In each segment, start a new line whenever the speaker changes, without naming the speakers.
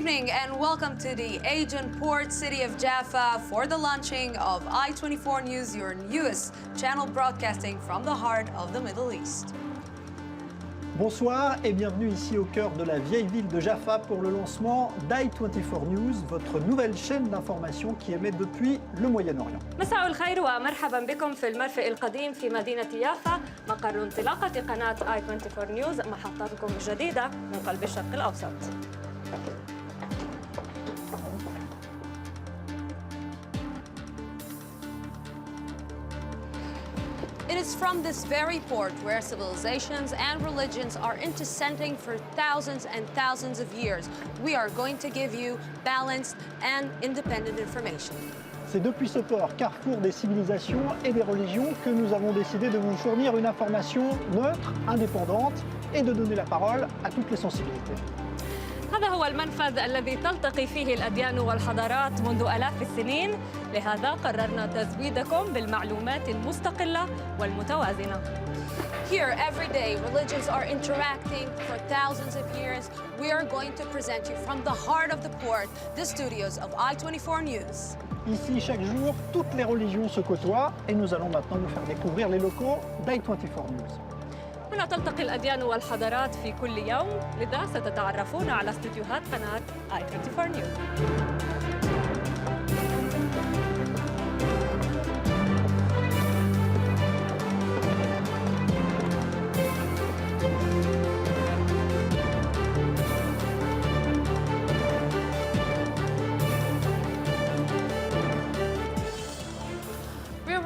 evening and welcome to the Aegean port city of Jaffa for the launching of I24 News, your newest channel broadcasting from the heart of the Middle East.
Bonsoir et bienvenue ici au cœur de la vieille ville de Jaffa pour le lancement d'I24 News, votre nouvelle chaîne d'information qui émet depuis le Moyen-Orient.
مساء الخير ومرحبا بكم في المرفأ القديم في مدينة يافا مقر انطلاقة قناة I24 نيوز محطتكم الجديدة من قلب الشرق الأوسط.
It is from this very port where civilizations and religions are intersecting for thousands and thousands of years. We are going to give you balanced and independent information.
C'est depuis ce port, carrefour des civilisations et des religions, que nous avons décidé de vous fournir une information neutre, indépendante et de donner la parole à toutes les sensibilités.
هذا هو المنفذ الذي تلتقي فيه الأديان والحضارات منذ آلاف السنين، لهذا قررنا تزويدكم بالمعلومات المستقلة والمتوازنة.
Here, every day, religions are interacting for thousands of years. We are going to present you from the heart of the port, the studios of I24 News.
Ici, chaque jour, toutes les religions se côtoient et nous allons maintenant vous faire découvrir les locaux d'I24 News.
هنا تلتقي الأديان والحضارات في كل يوم، لذا ستتعرفون على استديوهات قناة I24 نيوز.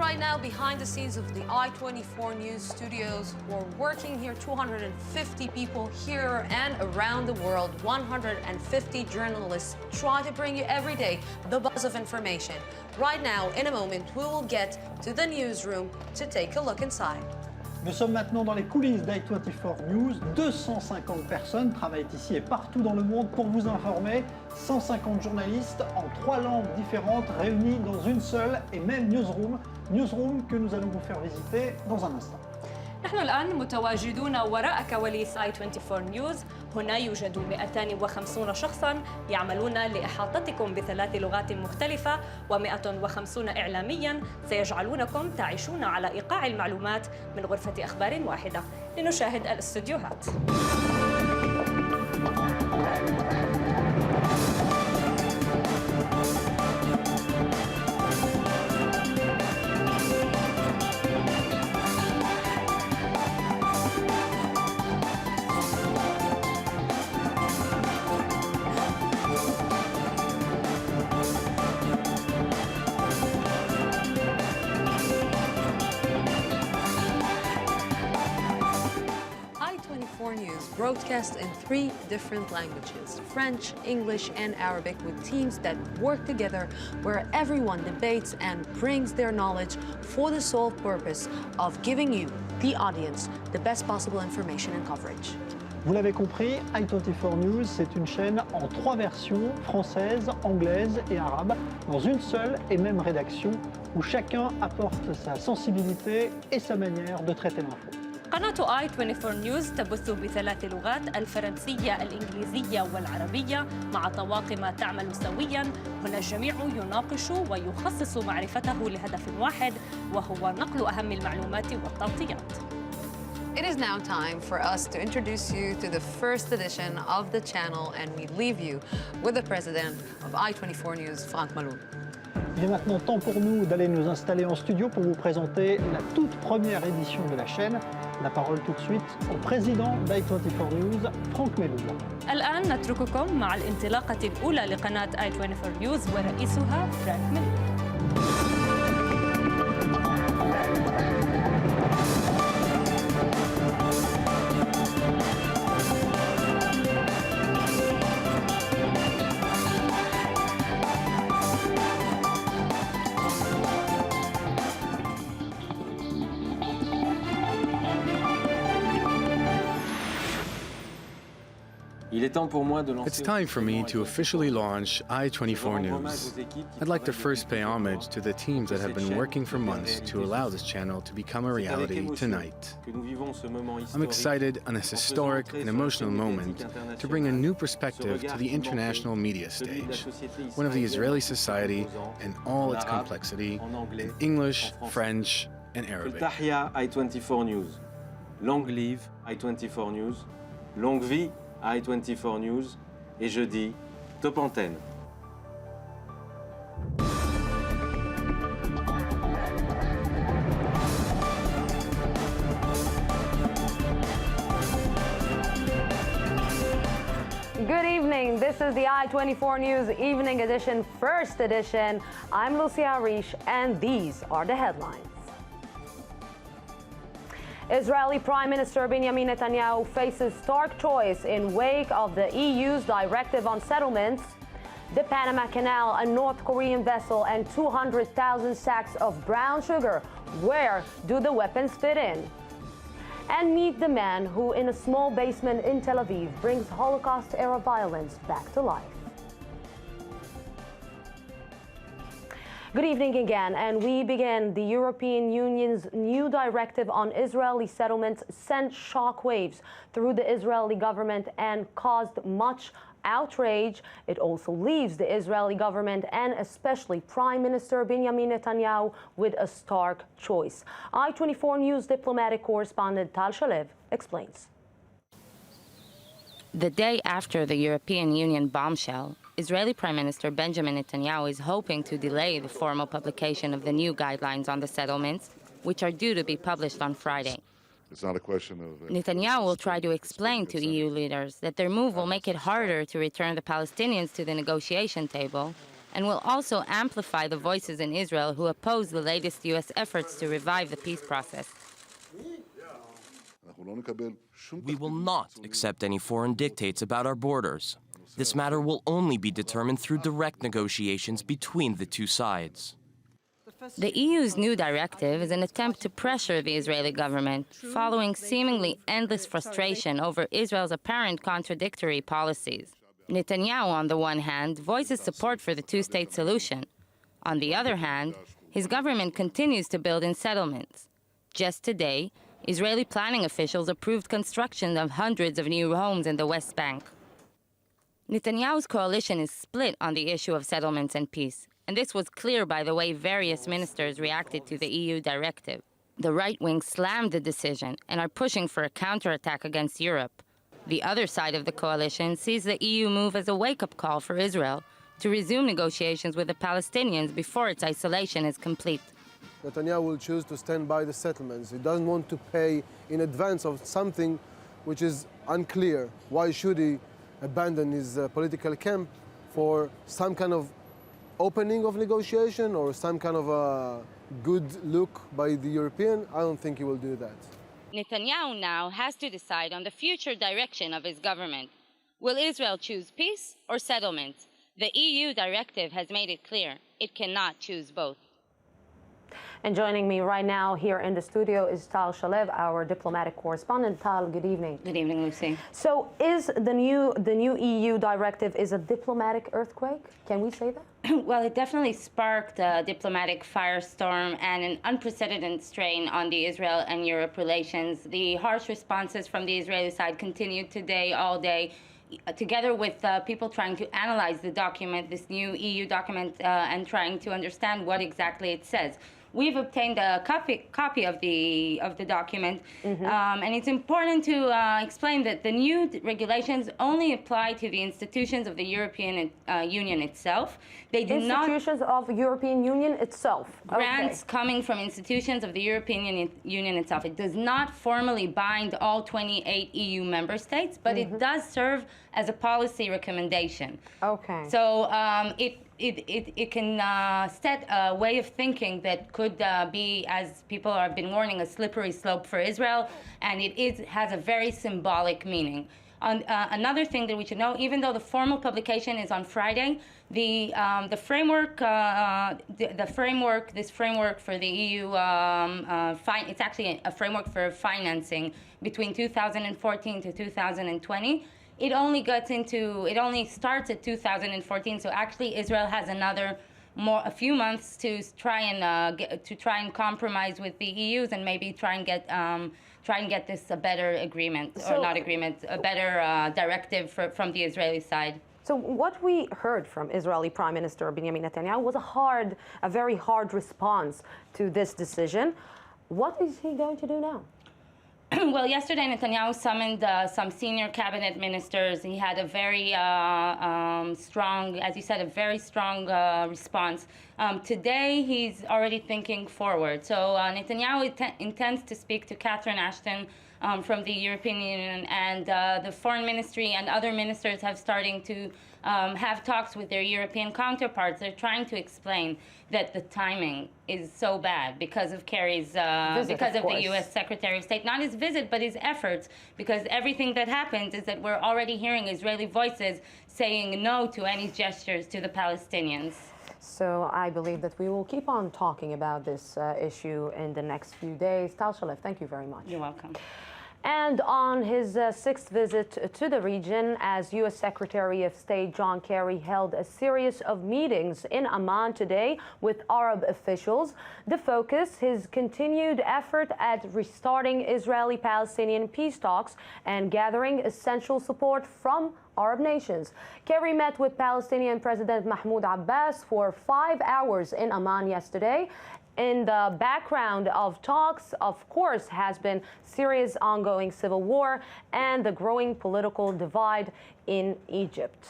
Right now, behind the scenes of the I24 News studios, we're working here, 250 people here and around the world, 150 journalists try to bring you every day the buzz of information. Right now, in a moment, we will get to the newsroom to take a look inside.
Nous sommes maintenant dans les coulisses d'I24 News. 250 personnes travaillent ici et partout dans le monde pour vous informer. 150 journalistes en 3 langues différentes réunis dans une seule et même newsroom. Newsroom que nous allons vous faire visiter dans un instant.
نحن الآن متواجدون وراء كواليس I24 نيوز. هنا يوجد 250 شخصاً يعملون لإحاطتكم ب3 لغات مختلفة و150 إعلامياً سيجعلونكم تعيشون على إيقاع المعلومات من غرفة أخبار واحدة. لنشاهد الاستديوهات.
I24 News broadcasts in 3 different languages, French, English, and Arabic, with teams that work together where everyone debates and brings their knowledge for the sole purpose of giving you, the audience, the best possible information and coverage.
Vous l'avez compris, I24 News, c'est une chaîne en 3 versions, française, anglaise et arabe, dans une seule et même rédaction, où chacun apporte sa sensibilité et sa manière de traiter l'info.
قناة I24 نيوز تبث ب3 لغات، الفرنسية، الإنجليزية والعربية، مع طواقم تعمل سوياً. هنا الجميع يناقش ويخصص معرفته لهدف واحد، وهو نقل أهم المعلومات والتغطيات.
It is now time for us to introduce you to the first edition of the channel, and we leave you with the president of I24 News, Franck Maloun.
Il est maintenant temps pour nous d'aller nous installer en studio pour vous présenter la toute première édition de la chaîne. La parole tout de suite au président d'I24 News, Franck Meloul.
الآن نترككم مع الانطلاقة الأولى لقناة I24 نيوز ورئيسها فرانك ميلور.
It's time for me to officially launch I24 News. I'd like to first pay homage to the teams that have been working for months to allow this channel to become a reality tonight. I'm excited on this historic and emotional moment to bring a new perspective to the international media stage, one of the Israeli society and all its complexity in English, French, and Arabic.
Tahia I24 News. Long live I24 News. Longue vie I24 News. Et je dis top antenne.
Good evening. This is the I24 News Evening Edition, First Edition. I'm Lucia Arish, and these are the headlines. Israeli Prime Minister Benjamin Netanyahu faces stark choice in wake of the EU's directive on settlements, the Panama Canal, a North Korean vessel, and 200,000 sacks of brown sugar. Where do the weapons fit in? And meet the man who, in a small basement in Tel Aviv, brings Holocaust-era violence back to life. Good evening again, and we begin. The European Union's new directive on Israeli settlements sent shockwaves through the Israeli government and caused much outrage. It also leaves the Israeli government and especially Prime Minister Benjamin Netanyahu with a stark choice. I24 News diplomatic correspondent Tal Shalev explains.
The day after the European Union bombshell, Israeli Prime Minister Benjamin Netanyahu is hoping to delay the formal publication of the new guidelines on the settlements, which are due to be published on Friday.
It's not a question of...
Netanyahu will try to explain to EU leaders that their move will make it harder to return the Palestinians to the negotiation table and will also amplify the voices in Israel who oppose the latest U.S. efforts to revive the peace process.
We will not accept any foreign dictates about our borders. This matter will only be determined through direct negotiations between the two sides.
The EU's new directive is an attempt to pressure the Israeli government, following seemingly endless frustration over Israel's apparent contradictory policies. Netanyahu, on the one hand, voices support for the two-state solution. On the other hand, his government continues to build in settlements. Just today, Israeli planning officials approved construction of hundreds of new homes in the West Bank. Netanyahu's coalition is split on the issue of settlements and peace, and this was clear by the way various ministers reacted to the EU directive. The right wing slammed the decision and are pushing for a counterattack against Europe. The other side of the coalition sees the EU move as a wake-up call for Israel to resume negotiations with the Palestinians before its isolation is complete.
Netanyahu will choose to stand by the settlements. He doesn't want to pay in advance of something which is unclear. Why should he abandon his political camp for some kind of opening of negotiation or some kind of a good look by the European? I don't think he will do that.
Netanyahu now has to decide on the future direction of his government. Will Israel choose peace or settlement? The EU directive has made it clear it cannot choose both.
And joining me right now here in the studio is Tal Shalev, our diplomatic correspondent. Tal, good evening.
Good evening, Lucy.
So is the new EU directive is a diplomatic earthquake? Can we say that?
Well, it definitely sparked a diplomatic firestorm and an unprecedented strain on the Israel and Europe relations. The harsh responses from the Israeli side continued today, all day, together with people trying to analyze the document, this new EU document, and trying to understand what exactly it says. We've obtained a copy of the document, and it's important to explain that the new regulations only apply to the institutions of the European Union itself. They do not
institutions of European Union itself.
Grants coming from institutions of the European Union itself. It does not formally bind all 28 EU member states, but it does serve as a policy recommendation.
Okay.
So it can set a way of thinking that could be, as people have been warning, a slippery slope for Israel, and has a very symbolic meaning. Another thing that we should know, even though the formal publication is on Friday, the framework, this framework for the EU, it's actually a framework for financing between 2014 to 2020. it only starts at 2014. So actually, Israel has a few months to try and compromise with the EU's and maybe try and get this a better agreement, or not agreement, a better directive from the Israeli side.
So what we heard from Israeli Prime Minister Benjamin Netanyahu was a very hard response to this decision. What is he going to do now?
Well, yesterday Netanyahu summoned some senior cabinet ministers. He had a very strong, as you said, a very strong response. Today, he's already thinking forward. So Netanyahu intends to speak to Catherine Ashton from the European Union, and the foreign ministry and other ministers have starting to have talks with their European counterparts. They're trying to explain that the timing is so bad because of Kerry's, because of the U.S. Secretary of State, not his visit, but his efforts, because everything that happens is that we're already hearing Israeli voices saying no to any gestures to the Palestinians.
So I believe that we will keep on talking about this issue in the next few days. Tal Shalev, thank you very much.
You're welcome.
And on his sixth visit to the region, as U.S. Secretary of State John Kerry held a series of meetings in Amman today with Arab officials, the focus, his continued effort at restarting Israeli-Palestinian peace talks and gathering essential support from Arab nations. Kerry met with Palestinian President Mahmoud Abbas for 5 hours in Amman yesterday. In the background of talks, of course, has been Syria's ongoing civil war and the growing political divide in Egypt.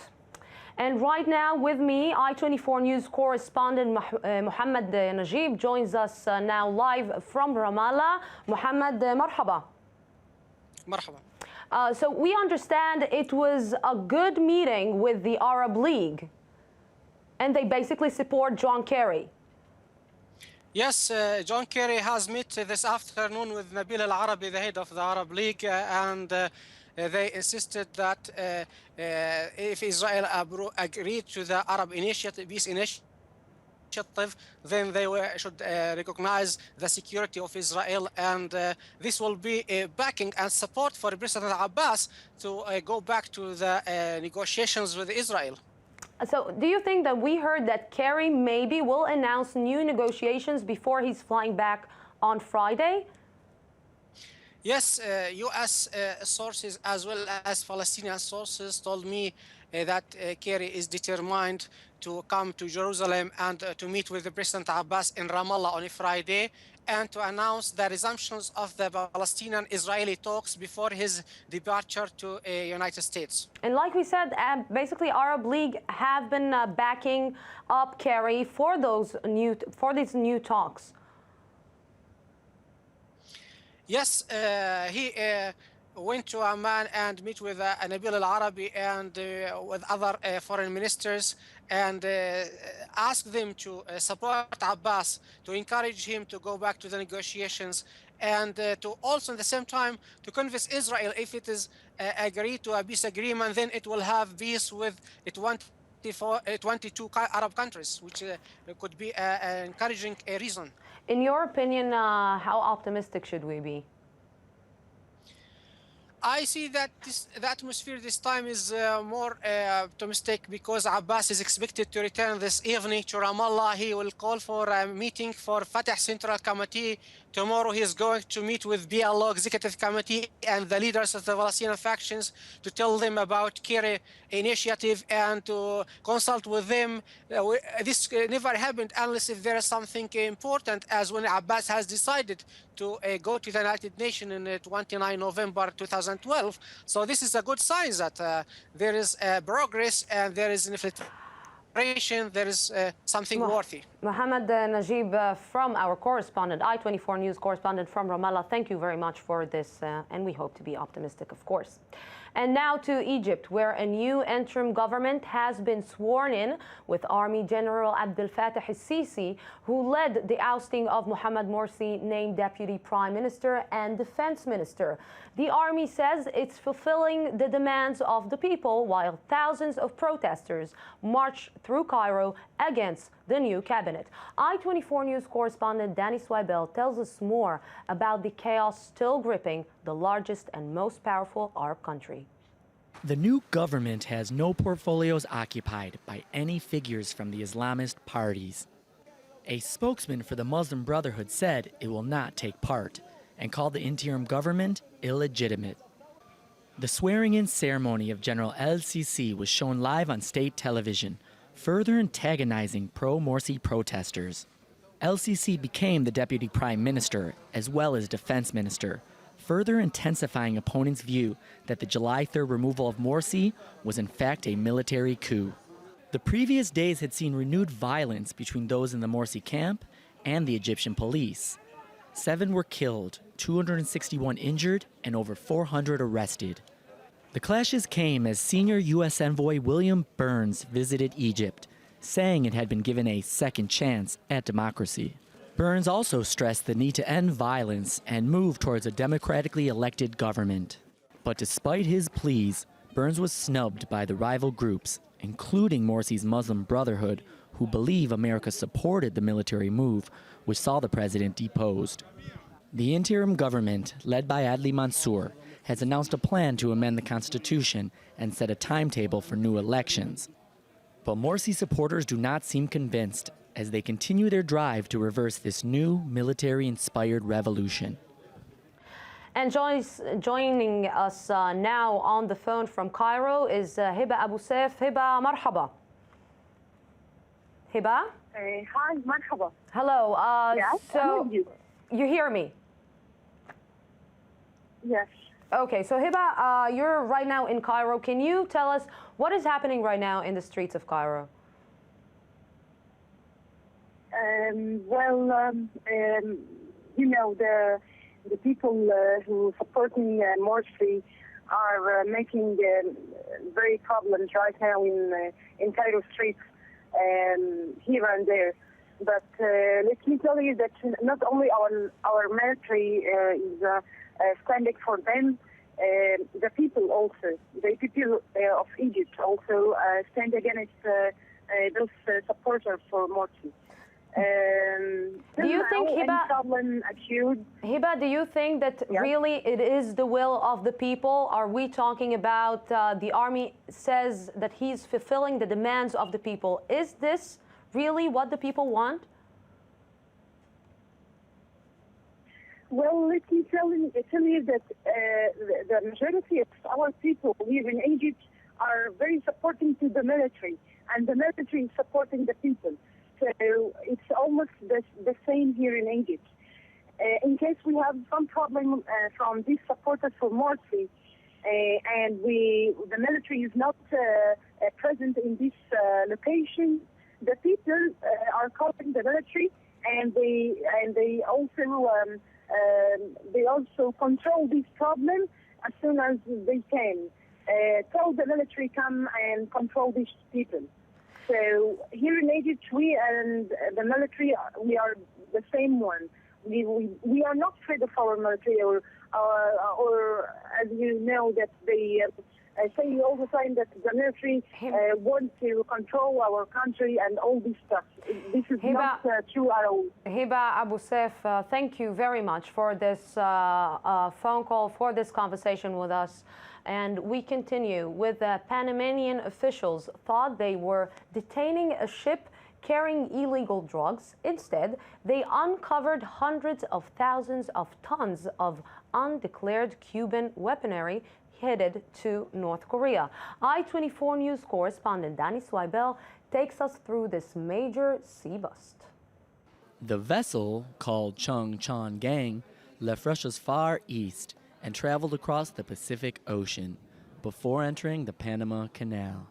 And right now with me, I-24 News correspondent Mohammed Najib joins us now live from Ramallah. Mohammed, marhaba.
Marhaba.
So we understand it was a good meeting with the Arab League, and they basically support John Kerry.
Yes, John Kerry has met this afternoon with Nabil Al-Arabi, the head of the Arab League, and they insisted that if Israel agreed to the Arab peace initiative, then they should recognize the security of Israel, and this will be backing and support for President Abbas to go back to the negotiations with Israel.
So do you think that we heard that Kerry maybe will announce new negotiations before he's flying back on Friday?
Yes, U.S. sources as well as Palestinian sources told me that Kerry is determined to come to Jerusalem and to meet with the President Abbas in Ramallah on a Friday, and to announce the resumptions of the Palestinian-Israeli talks before his departure to the United States.
And like we said, basically Arab League have been backing up Kerry for these new talks.
Yes, he went to Amman and met with Nabil Al-Arabi and with other foreign ministers, and asked them to support Abbas, to encourage him to go back to the negotiations, and to also at the same time to convince Israel, if it is agreed to a peace agreement, then it will have peace with 22 Arab countries, which could be an encouraging reason.
In your opinion, how optimistic should we be?
I see that the atmosphere this time is more optimistic, because Abbas is expected to return this evening to Ramallah. He will call for a meeting for Fatah Central Committee. Tomorrow he is going to meet with PLO Executive Committee and the leaders of the Palestinian factions to tell them about Kerry initiative and to consult with them. This never happened unless if there is something important, as when Abbas has decided to go to the United Nations in 29 November 2012. So this is a good sign that there is progress and there is an infiltration, there is something worthy.
Mohammed Najib from our correspondent, I-24 News correspondent from Ramallah, thank you very much for this, and we hope to be optimistic, of course. And now to Egypt, where a new interim government has been sworn in, with Army General Abdel Fattah al-Sisi, who led the ousting of Mohamed Morsi, named Deputy Prime Minister and Defense Minister. The army says it's fulfilling the demands of the people, while thousands of protesters march through Cairo against the new cabinet. I-24 News correspondent Danny Swibel tells us more about the chaos still gripping the largest and most powerful Arab country.
The new government has no portfolios occupied by any figures from the Islamist parties. A spokesman for the Muslim Brotherhood said it will not take part and called the interim government illegitimate. The swearing-in ceremony of General El-Sisi was shown live on state television, further antagonizing pro-Morsi protesters. El-Sisi became the deputy prime minister as well as defense minister, further intensifying opponents' view that the July 3rd removal of Morsi was in fact a military coup. The previous days had seen renewed violence between those in the Morsi camp and the Egyptian police. 7 were killed, 261 injured, and over 400 arrested. The clashes came as senior U.S. envoy William Burns visited Egypt, saying it had been given a second chance at democracy. Burns also stressed the need to end violence and move towards a democratically elected government. But despite his pleas, Burns was snubbed by the rival groups, including Morsi's Muslim Brotherhood, who believe America supported the military move, which saw the president deposed. The interim government, led by Adli Mansour, has announced a plan to amend the Constitution and set a timetable for new elections. But Morsi supporters do not seem convinced as they continue their drive to reverse this new military-inspired revolution.
And joining us now on the phone from Cairo is Hiba Abu Saif. Hiba, marhaba. Hiba?
Hi, marhaba.
Hello.
Yes,
so you hear me?
Yes.
Okay, so Hiba, you're right now in Cairo. Can you tell us what is happening right now in the streets of Cairo?
You know, the people who supporting Morsi are making very problems right now in Cairo streets, here and there. But let me tell you that not only our military is standing for them, the people also, the people of Egypt also stand against those supporters for Morsi.
Do you think, Hiba, do you think that really it is the will of the people? Are we talking about the army says that he's fulfilling the demands of the people? Is this really what the people want?
Well, let me tell you that the majority of our people here in Egypt are very supporting to the military, and the military is supporting the people. So it's almost the same here in Egypt. In case we have some problem from these supporters for Morsi, and the military is not present in this location, the people are calling the military, and they also control this problem as soon as they can. Tell the military come and control these people. So here in Egypt, we and the military, we are the same one. We are not afraid of our military, or as you know, that they say all the time that the military want to control our country and all this stuff. This is not true at all.
Hiba Abu Saif, thank you very much for this phone call, for this conversation with us. And we continue with Panamanian officials thought they were detaining a ship carrying illegal drugs. Instead, they uncovered hundreds of thousands of tons of undeclared Cuban weaponry headed to North Korea. I-24 News correspondent Danny Swibel takes us through this major sea bust.
The vessel, called Chung Chon Gang, left Russia's Far East and traveled across the Pacific Ocean before entering the Panama Canal.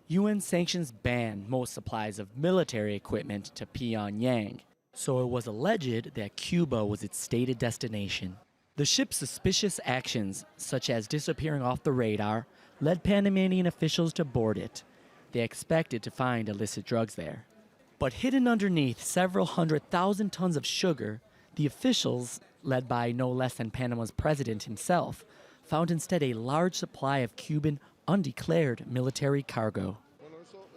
UN sanctions banned most supplies of military equipment to Pyongyang, so it was alleged that Cuba was its stated destination. The ship's suspicious actions, such as disappearing off the radar, led Panamanian officials to board it. They expected to find illicit drugs there. But hidden underneath several 100,000 tons of sugar, the officials, led by no less than Panama's president himself, found instead a large supply of Cuban undeclared military cargo.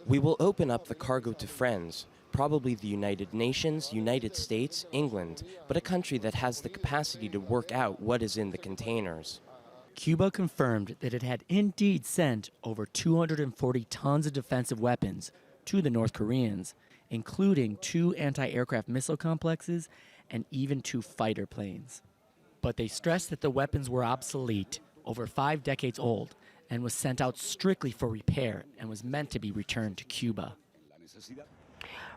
We will open up the cargo to friends, probably the United Nations, United States, England, but a country that has the capacity to work out what is in the containers.
Cuba confirmed that it had indeed sent over 240 tons of defensive weapons to the North Koreans, including 2 anti-aircraft missile complexes and even 2 fighter planes. But they stressed that the weapons were obsolete, over 5 decades old, and was sent out strictly for repair and was meant to be returned to Cuba.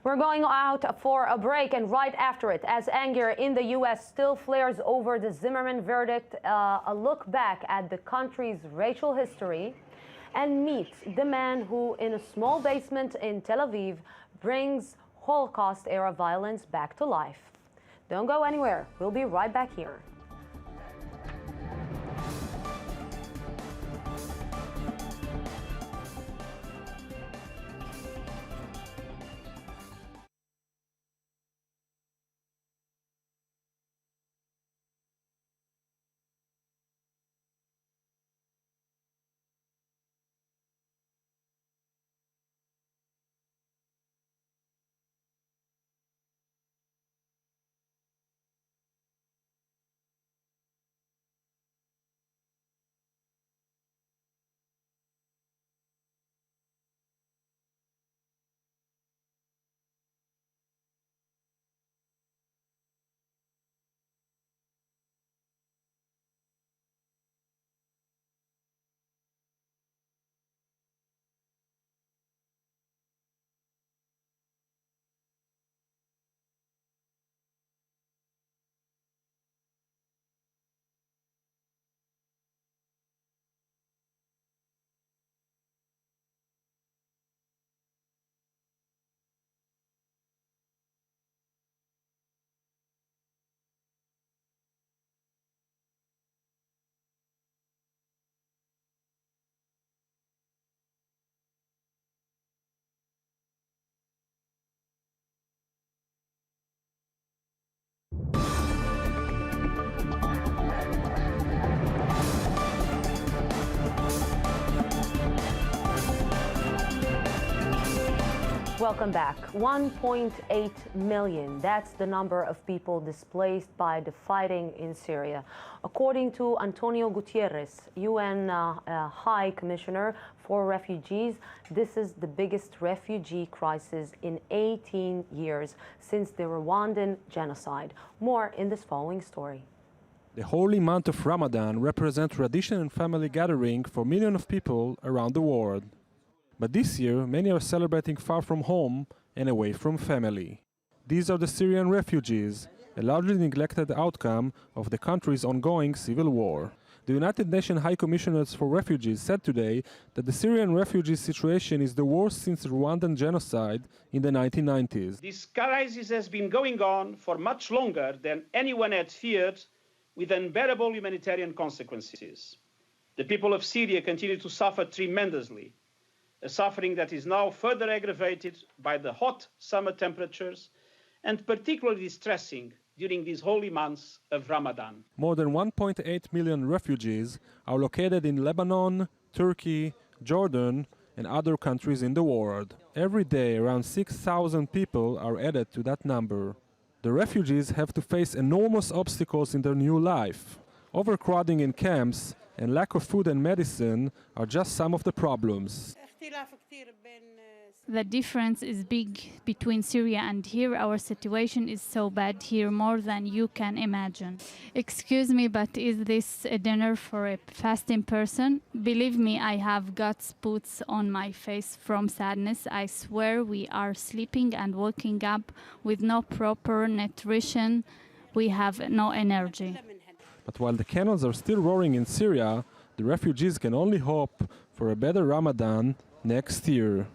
We're going out for a break, and right after it, as anger in the U.S. still flares over the Zimmerman verdict, a look back at the country's racial history, and meet the man who, in a small basement in Tel Aviv, brings Holocaust-era violence back to life. Don't go anywhere. We'll be right back here. Welcome back. 1.8 million. That's the number of people displaced by the fighting in Syria. According to Antonio Gutierrez, UN High Commissioner for Refugees, this is the biggest refugee crisis in 18 years since the Rwandan genocide. More in this following story.
The holy month of Ramadan represents tradition and family gathering for millions of people around the world. But this year, many are celebrating far from home and away from family. These are the Syrian refugees, a largely neglected outcome of the country's ongoing civil war. The United Nations High Commissioners for Refugees said today that the Syrian refugee situation is the worst since the Rwandan genocide in the 1990s.
This crisis has been going on for much longer than anyone had feared, with unbearable humanitarian consequences. The people of Syria continue to suffer tremendously, a suffering that is now further aggravated by the hot summer temperatures and particularly distressing during these holy months of Ramadan.
More than 1.8 million refugees are located in Lebanon, Turkey, Jordan, and other countries in the world. Every day, around 6,000 people are added to that number. The refugees have to face enormous obstacles in their new life. Overcrowding in camps and lack of food and medicine are just some of the problems.
The difference is big between Syria and here. Our situation is so bad here, more than you can imagine. Excuse me, but is this a dinner for a fasting person? Believe me, I have got spots on my face from sadness. I swear we are sleeping and waking up with no proper nutrition. We have no energy.
But while the cannons are still roaring in Syria, the refugees can only hope for a better Ramadan next year.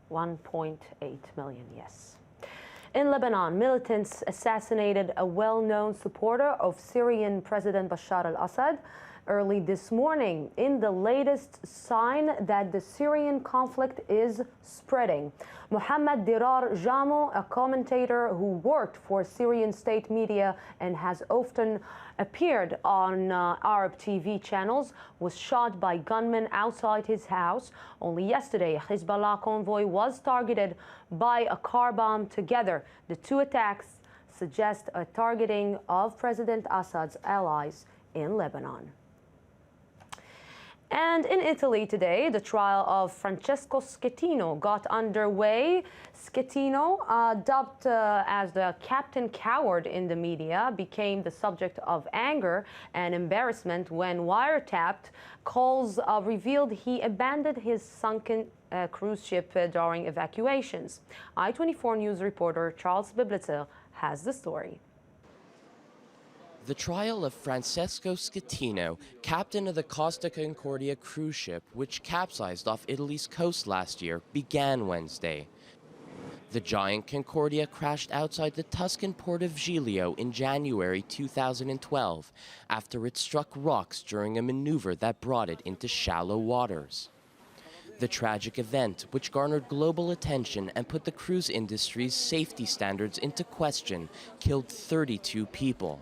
1.8 million, yes. In Lebanon, militants assassinated a well-known supporter of Syrian President Bashar al-Assad early this morning, in the latest sign that the Syrian conflict is spreading. Mohammed Dirar Jamo, a commentator who worked for Syrian state media and has often appeared on Arab TV channels, was shot by gunmen outside his house. Only yesterday, a Hezbollah convoy was targeted by a car bomb. Together, the two attacks suggest a targeting of President Assad's allies in Lebanon. And in Italy today, the trial of Francesco Schettino got underway. Schettino, dubbed as the Captain Coward in the media, became the subject of anger and embarrassment when wiretapped calls revealed he abandoned his sunken cruise ship during evacuations. I-24 News reporter Charles Biblitzer has the story.
The trial of Francesco Schettino, captain of the Costa Concordia cruise ship, which capsized off Italy's coast last year, began Wednesday. The giant Concordia crashed outside the Tuscan port of Giglio in January 2012 after it struck rocks during a maneuver that brought it into shallow waters. The tragic event, which garnered global attention and put the cruise industry's safety standards into question, killed 32 people.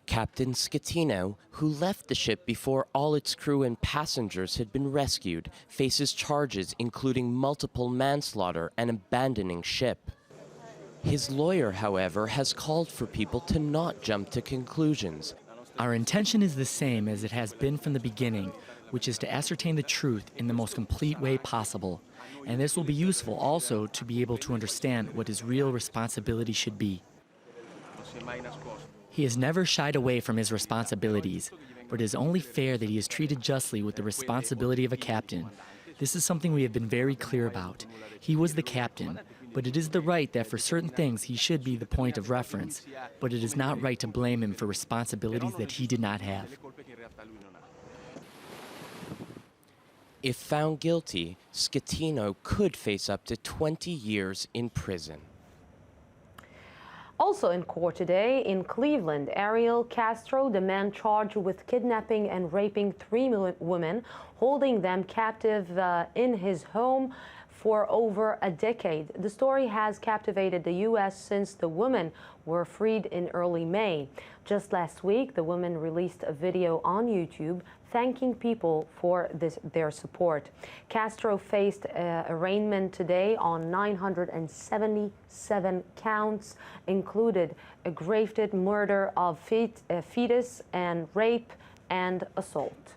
Captain Schettino, who left the ship before all its crew and passengers had been rescued, faces charges including multiple manslaughter and abandoning ship. His lawyer, however, has called for people to not jump to conclusions.
Our intention is the same as it has been from the beginning, which is to ascertain the truth in the most complete way possible. And this will be useful also to be able to understand what his real responsibility should be. He has never shied away from his responsibilities, but it is only fair that he is treated justly with the responsibility of a captain. This is something we have been very clear about. He was the captain, but it is the right that for certain things he should be the point of reference, but it is not right to blame him for responsibilities that he did not have.
If found guilty, Schettino could face up to 20 years in prison.
Also in court today in Cleveland, Ariel Castro, the man charged with kidnapping and raping 3 women, holding them captive in his home for over a decade. The story has captivated the U.S. since the women were freed in early May. Just last week, the women released a video on YouTube thanking people for their support. Castro faced arraignment today on 977 counts, included aggravated murder of fetus and rape and assault.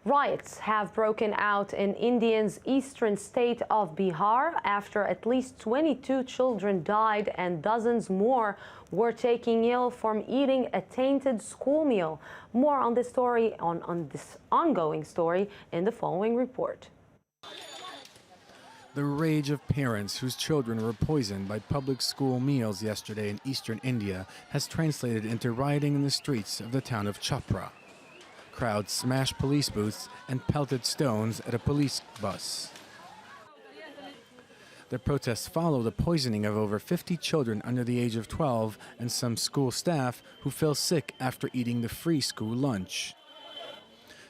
Riots have broken out in India's eastern state of Bihar after at least 22 children died and dozens more were taken ill from eating a tainted school meal. More on this story, on this ongoing story, in the following report.
The rage of parents whose children were poisoned by public school meals yesterday in eastern India has translated into rioting in the streets of the town of Chhapra. Crowds smashed police booths and pelted stones at a police bus. The protests follow the poisoning of over 50 children under the age of 12 and some school staff who fell sick after eating the free school lunch.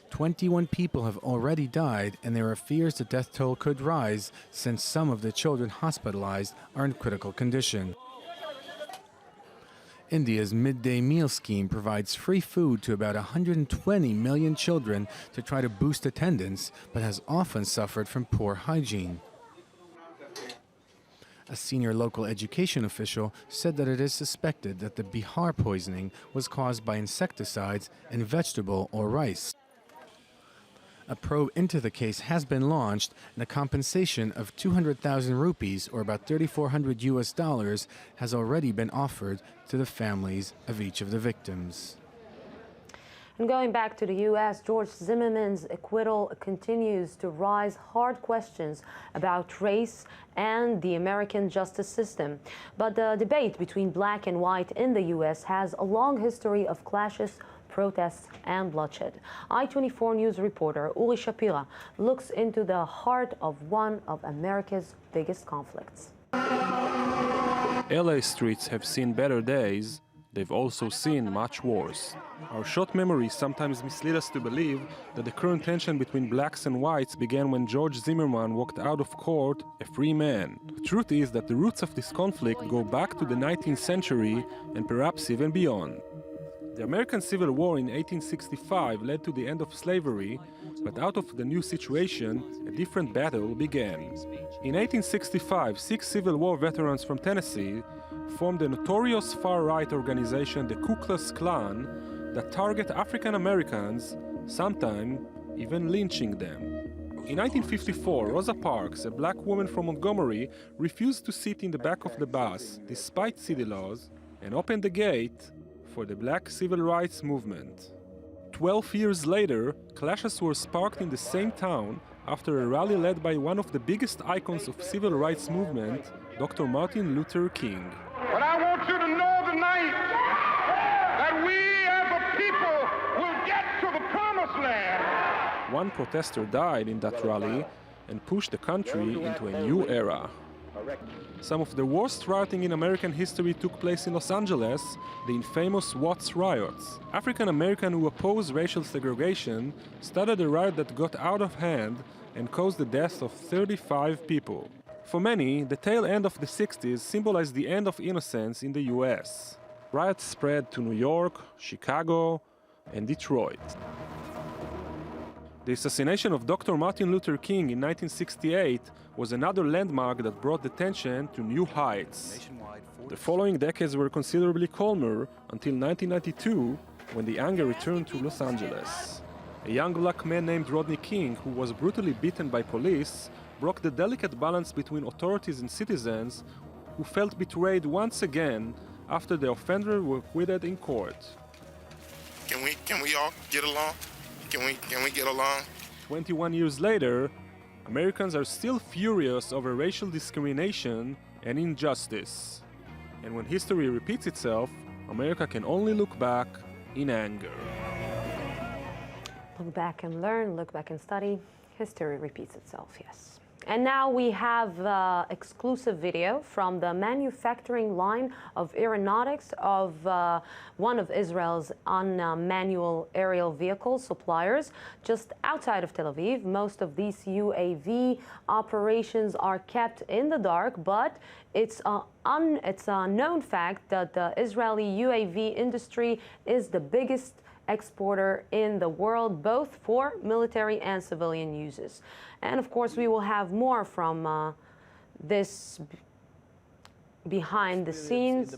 21 people have already died, and there are fears the death toll could rise since some of the children hospitalized are in critical condition. India's midday meal scheme provides free food to about 120 million children to try to boost attendance, but has often suffered from poor hygiene. A senior local education official said that it is suspected that the Bihar poisoning was caused by insecticides in vegetable or rice. A probe into the case has been launched, and a compensation of 200,000 rupees, or about $3,400 US, has already been offered to the families of each of the victims.
And going back to the U.S., George Zimmerman's acquittal continues to raise hard questions about race and the American justice system. But the debate between black and white in the U.S. has a long history of clashes, protests and bloodshed. I-24 News reporter Uri Shapira looks into the heart of one of America's biggest conflicts.
LA streets have seen better days. They've also seen much worse. Our short memories sometimes mislead us to believe that the current tension between blacks and whites began when George Zimmerman walked out of court a free man. The truth is that the roots of this conflict go back to the 19th century and perhaps even beyond. The American Civil War in 1865 led to the end of slavery, but out of the new situation, a different battle began. In 1865, 6 Civil War veterans from Tennessee formed a notorious far-right organization, the Ku Klux Klan, that target African Americans, sometimes even lynching them. In 1954, Rosa Parks, a black woman from Montgomery, refused to sit in the back of the bus, despite city laws, and opened the gate for the black civil rights movement. 12 years later, clashes were sparked in the same town after a rally led by one of the biggest icons of civil rights movement, Dr. Martin Luther King.
But I want you to know tonight that we as a people will get to the promised land.
One protester died in that rally and pushed the country into a new era. Some of the worst rioting in American history took place in Los Angeles, the infamous Watts riots. African Americans who opposed racial segregation started a riot that got out of hand and caused the death of 35 people. For many, the tail end of the 60s symbolized the end of innocence in the US. Riots spread to New York, Chicago, and Detroit. The assassination of Dr. Martin Luther King in 1968 was another landmark that brought attention to new heights. The following decades were considerably calmer until 1992, when the anger returned to Los Angeles. A young black man named Rodney King, who was brutally beaten by police, broke the delicate balance between authorities and citizens, who felt betrayed once again after the offender was acquitted in court.
Can we all get along? Can we get along?
21 years later, Americans are still furious over racial discrimination and injustice. And when history repeats itself, America can only look back in anger.
Look back and learn, look back and study. History repeats itself, yes. And now we have exclusive video from the manufacturing line of aeronautics of one of Israel's unmanned aerial vehicle suppliers just outside of Tel Aviv. Most of these UAV operations are kept in the dark, but it's a known fact that the Israeli UAV industry is the biggest exporter in the world, both for military and civilian uses. And of course, we will have more from this behind the scenes.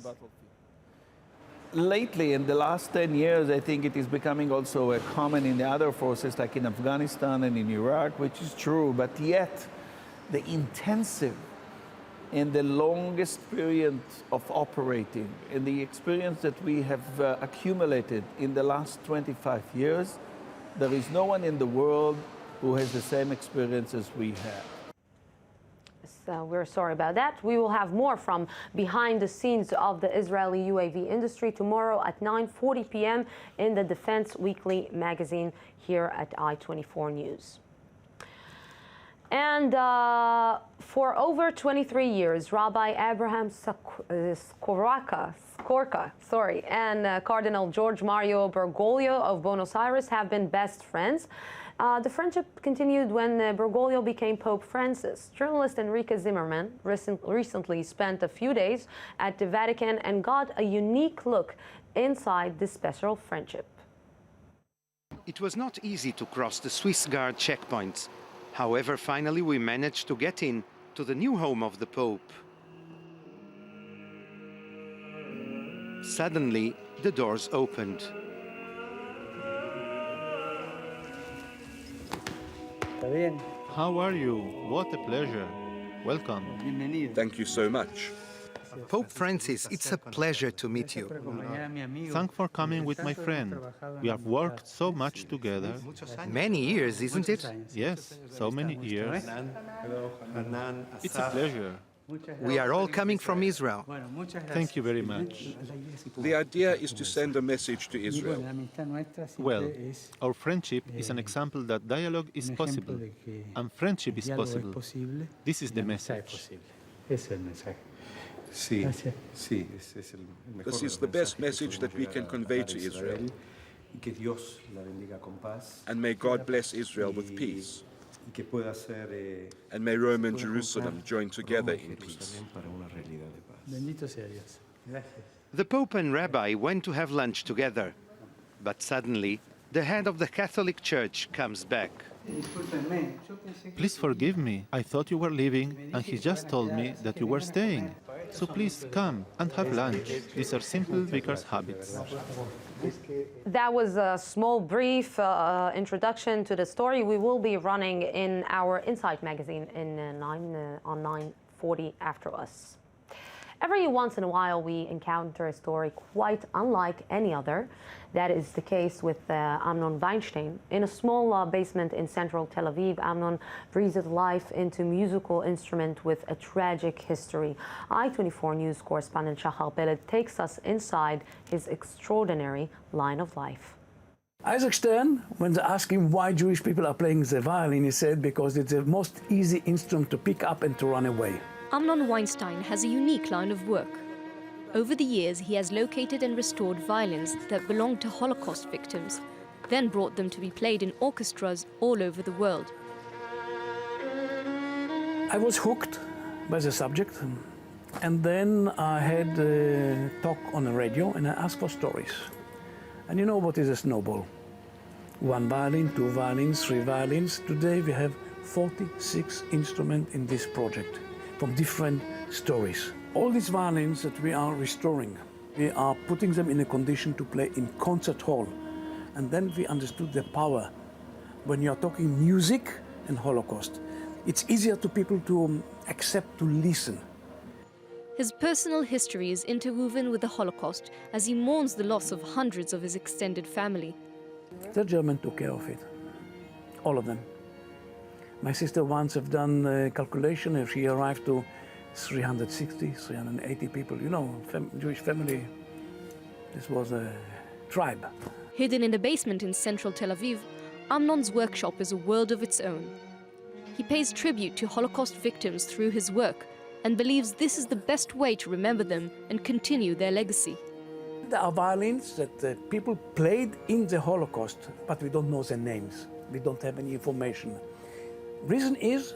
Lately, in the last 10 years, I think it is becoming also a common in the other forces, like in Afghanistan and in Iraq, which is true, but yet the intensive and the longest period of operating and the experience that we have accumulated in the last 25 years, there is no one in the world who has the same experience as we have.
So we're sorry about that. We will have more from behind the scenes of the Israeli UAV industry tomorrow at 9:40 p.m. in the Defense Weekly magazine here at I-24 News. And for over 23 years, Rabbi Abraham Skorka and Cardinal George Mario Bergoglio of Buenos Aires have been best friends. The friendship continued when Bergoglio became Pope Francis. Journalist Enrique Zimmerman recently spent a few days at the Vatican and got a unique look inside this special friendship.
It was not easy to cross the Swiss Guard checkpoints. However, finally we managed to get in to the new home of the Pope. Suddenly, the doors opened.
How are you? What a pleasure. Welcome.
Thank you so much.
Pope Francis, it's a pleasure to meet you.
Thanks for coming with my friend. We have worked so much together.
Many years, isn't it?
Yes, so many years. It's a pleasure.
We are all coming from Israel.
Thank you very much.
The idea is to send a message to Israel.
Well, our friendship is an example that dialogue is possible, and friendship is possible. This is the message.
This is the best message that we can convey to Israel. And may God bless Israel with peace. And may Rome and Jerusalem join together in peace.
The Pope and Rabbi went to have lunch together. But suddenly, the head of the Catholic Church comes back.
Please forgive me. I thought you were leaving, and he just told me that you were staying. So please come and have lunch. These are simple vicar's habits.
That was a small, brief introduction to the story we will be running in our Insight magazine in on 9:40 after us. Every once in a while, we encounter a story quite unlike any other. That is the case with Amnon Weinstein. In a small basement in central Tel Aviv, Amnon breathed life into musical instrument with a tragic history. I-24 News correspondent Shachar Peled takes us inside his extraordinary line of life.
Isaac Stern, when they asked him why Jewish people are playing the violin, he said because it's the most easy instrument to pick up and to run away.
Amnon Weinstein has a unique line of work. Over the years, he has located and restored violins that belonged to Holocaust victims, then brought them to be played in orchestras all over the world.
I was hooked by the subject, and then I had a talk on the radio, and I asked for stories. And you know what is a snowball? 1 violin, 2 violins, 3 violins. Today we have 46 instruments in this project, from different stories. All these violins that we are restoring, we are putting them in a condition to play in concert hall. And then we understood the power. When you are talking music and Holocaust, it's easier to people to accept, to listen.
His personal history is interwoven with the Holocaust as he mourns the loss of hundreds of his extended family.
The Germans took care of it, all of them. My sister once have done a calculation, and she arrived to 360, 380 people. You know, Jewish family, this was a tribe.
Hidden in a basement in central Tel Aviv, Amnon's workshop is a world of its own. He pays tribute to Holocaust victims through his work and believes this is the best way to remember them and continue their legacy.
There are violins that people played in the Holocaust, but we don't know their names. We don't have any information. Reason is,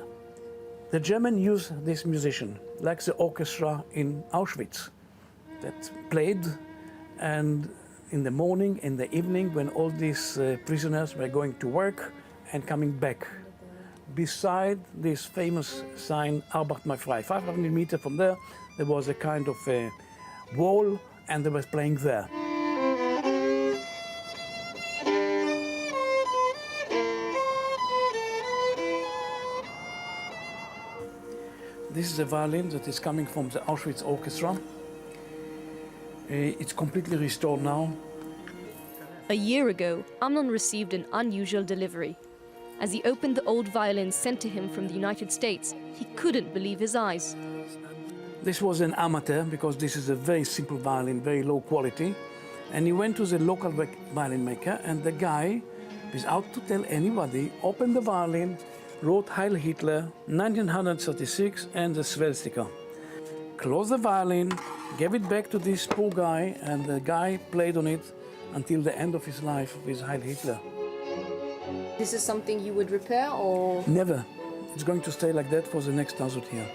the Germans use this musician, like the orchestra in Auschwitz, that played, and in the morning, in the evening, when all these prisoners were going to work and coming back. Beside this famous sign, Arbeit macht frei, 500 meters from there, there was a kind of a wall, and they were playing there. This is a violin that is coming from the Auschwitz Orchestra. It's completely restored now.
A year ago, Amnon received an unusual delivery. As he opened the old violin sent to him from the United States, he couldn't believe his eyes.
This was an amateur, because this is a very simple violin, very low quality. And he went to the local violin maker, and the guy, without to tell anybody, opened the violin, wrote Heil Hitler, 1936, and the swastika. Closed the violin, gave it back to this poor guy, and the guy played on it until the end of his life with Heil Hitler.
This is something you would repair, or?
Never. It's going to stay like that for the next 1,000 years.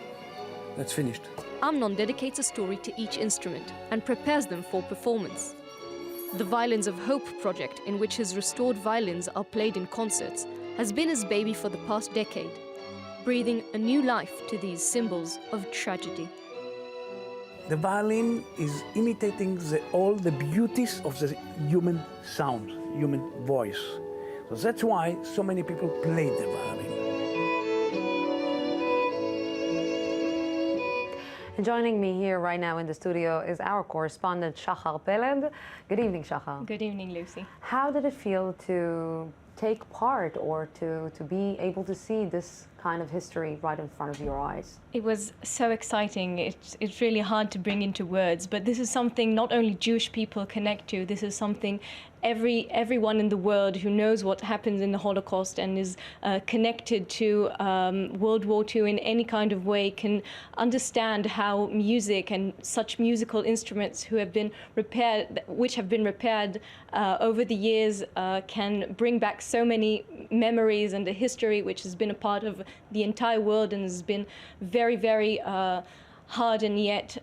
That's finished.
Amnon dedicates a story to each instrument and prepares them for performance. The Violins of Hope project, in which his restored violins are played in concerts, has been his baby for the past decade, breathing a new life to these symbols of tragedy.
The violin is imitating all the beauties of the human sound, human voice. So that's why so many people play the violin.
And joining me here right now in the studio is our correspondent Shachar Peled. Good evening, Shachar.
Good evening, Lucy.
How did it feel to take part or to be able to see this kind of history right in front of your eyes?
It was so exciting. It's really hard to bring into words, but this is something not only Jewish people connect to, this is something everyone in the world who knows what happens in the Holocaust and is connected to World War II in any kind of way can understand how music and such musical instruments which have been repaired over the years can bring back so many memories and a history which has been a part of the entire world and has been very, very hard and yet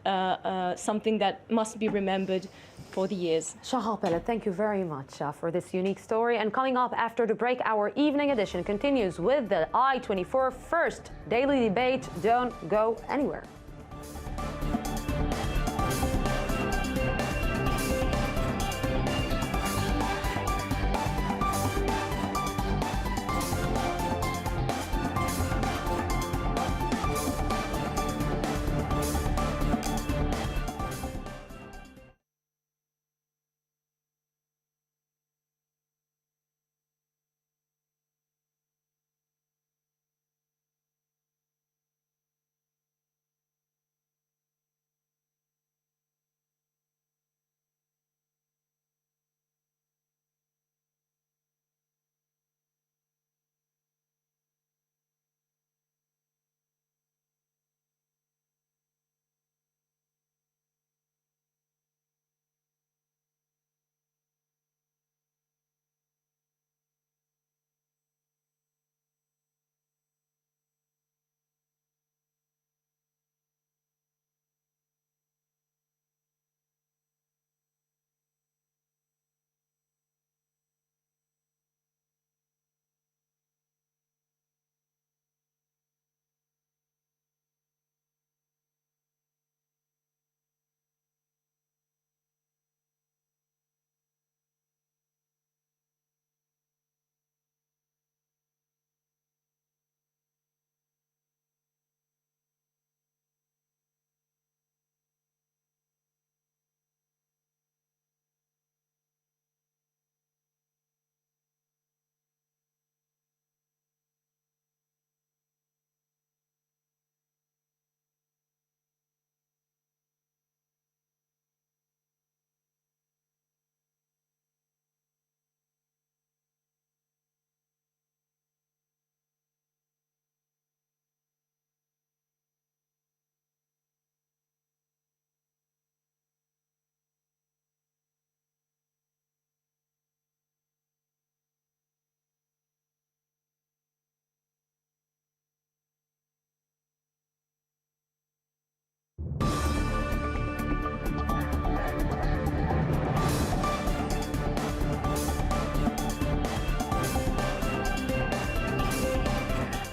something that must be remembered. for the years.
Shahar Peled, thank you very much for this unique story. And coming up after the break, our evening edition continues with the I-24 first daily debate. Don't go anywhere.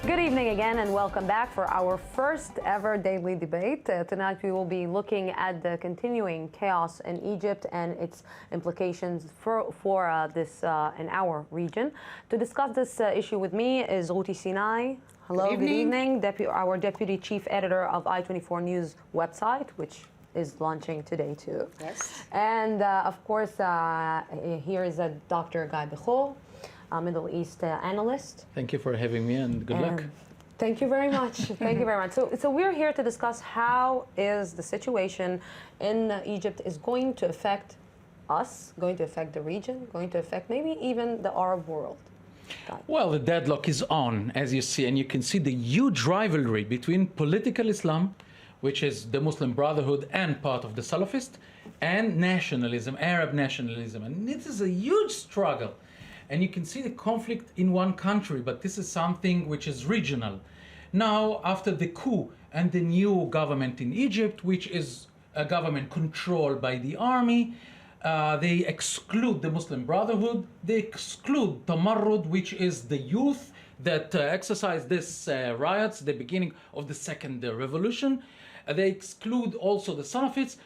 Good evening again and welcome back for our first ever daily debate. Tonight we will be looking at the continuing chaos in Egypt and its implications for this in our region. To discuss this issue with me is Ghouti Sinai. Hello, good evening. Our Deputy Chief Editor of I-24 News website, which is launching today too.
Yes.
And of course, here is Dr. Guy Bechor, Middle East analyst.
Thank you for having me and good luck.
Thank you very much. Thank you very much. So we're here to discuss how is the situation in Egypt is going to affect us, going to affect the region, going to affect maybe even the Arab world.
Well, the deadlock is on, as you see, and you can see the huge rivalry between political Islam, which is the Muslim Brotherhood and part of the Salafist, and nationalism, Arab nationalism. And this is a huge struggle. And you can see the conflict in one country, but this is something which is regional. Now, after the coup and the new government in Egypt, which is a government controlled by the army, they exclude the Muslim Brotherhood, they exclude Tamarrud, which is the youth that exercised these riots, the beginning of the second revolution. They exclude also the Salafists,